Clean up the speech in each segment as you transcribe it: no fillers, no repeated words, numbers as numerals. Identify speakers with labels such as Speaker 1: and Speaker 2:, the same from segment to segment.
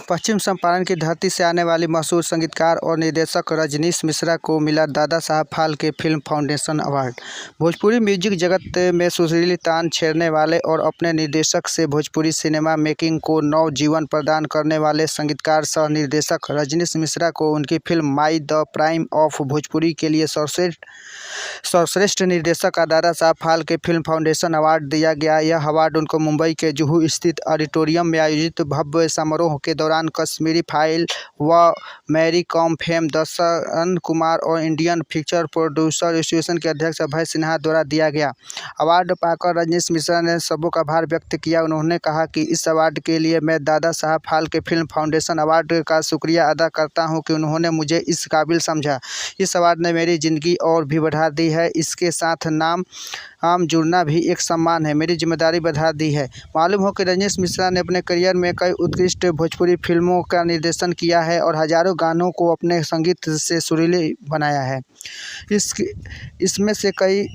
Speaker 1: पश्चिम चंपारण की धरती से आने वाली मशहूर संगीतकार और निर्देशक रजनीश मिश्रा को मिला Dada Saheb Phalke film foundation award. Bhojpuri music जगत में सुरीली तान छेड़ने वाले और अपने निर्देशक से भोजपुरी सिनेमा मेकिंग को नव जीवन प्रदान करने वाले संगीतकार सह निर्देशक रजनीश मिश्रा को उनकी film my the prime of Bhojpuri के लिए सर्वश्रेष्ठ निर्देशक का Dada Saheb Phalke film foundation award दिया गया। यह अवार्ड उनको मुंबई के जुहू स्थित ऑडिटोरियम में आयोजित भव्य समारोह के दौरान कश्मीरी फाइल व मैरी कॉम फेम दर्शन कुमार और इंडियन पिक्चर प्रोड्यूसर एसोसिएशन के अध्यक्ष अभय सिन्हा द्वारा दिया गया। अवार्ड पाकर रजनीश मिश्रा ने सबों का आभार व्यक्त किया। उन्होंने कहा कि इस अवार्ड के लिए मैं Dada Saheb Phalke film foundation award का शुक्रिया अदा करता हूं कि उन्होंने मुझे इस काबिल समझा। इस अवार्ड ने मेरी ज़िंदगी और भी बढ़ा दी है। इसके साथ नाम जुड़ना भी एक सम्मान है, मेरी जिम्मेदारी बढ़ा दी है। मालूम हो कि रजनीश मिश्रा ने अपने करियर में कई उत्कृष्ट भोजपुरी फिल्मों का निर्देशन किया है और हजारों गानों को अपने संगीत से सुरीले बनाया है। इसमें से कई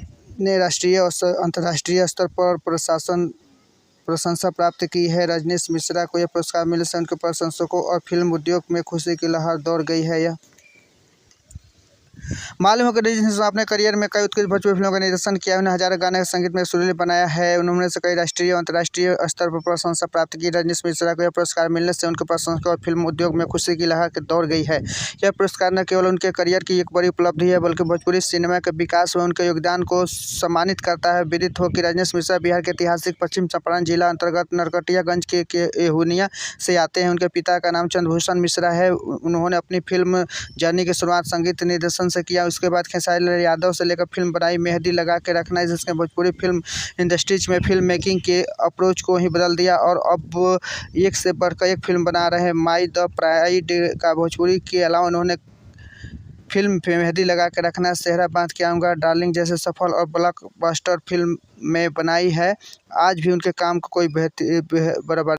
Speaker 1: ने राष्ट्रीय और अंतर्राष्ट्रीय स्तर पर प्रशंसा प्राप्त की है। रजनीश मिश्रा को यह पुरस्कार मिलने से उनके प्रशंसकों और फिल्म उद्योग में खुशी की लहर दौड़ गई है। मालूम हो कि रजनीश मिश्रा अपने करियर में कई उत्कृष्ट भोजपुरी फिल्मों का निर्देशन किया है। उन्होंने हजारों गाने के संगीत में सुरीले बनाया है। उन्होंने से कई राष्ट्रीय और अंतर्राष्ट्रीय स्तर पर प्रशंसा प्राप्त की। रजनीश मिश्रा को यह पुरस्कार मिलने से उनके प्रशंसकों और फिल्म उद्योग में खुशी की लहर दौड़ गई है। यह पुरस्कार न केवल उनके करियर की एक बड़ी उपलब्धि है, बल्कि भोजपुरी सिनेमा के विकास में उनके योगदान को सम्मानित करता है। विदित हो कि रजनीश मिश्रा बिहार के ऐतिहासिक पश्चिम चंपारण जिला अंतर्गत नरकटियागंज के एहुनिया से आते हैं। उनके पिता का नाम चंद्रभूषण मिश्रा है। उन्होंने अपनी फिल्म जर्नी की शुरुआत संगीत निर्देशन से किया। उसके बाद खेसारी लाल यादव से लेकर फिल्म बनाई मेहंदी लगा के रखना, जिसने भोजपुरी फिल्म इंडस्ट्रीज में फिल्म मेकिंग के अप्रोच को ही बदल दिया और अब एक से बढ़कर एक फिल्म बना रहे हैं। माई द प्राइड का भोजपुरी के अलावा उन्होंने फिल्म मेहंदी लगा के रखना, सेहरा बांध के आऊँगा, डार्लिंग जैसे सफल और ब्लॉकबस्टर फिल्म में बनाई है। आज भी उनके काम को कोई बराबर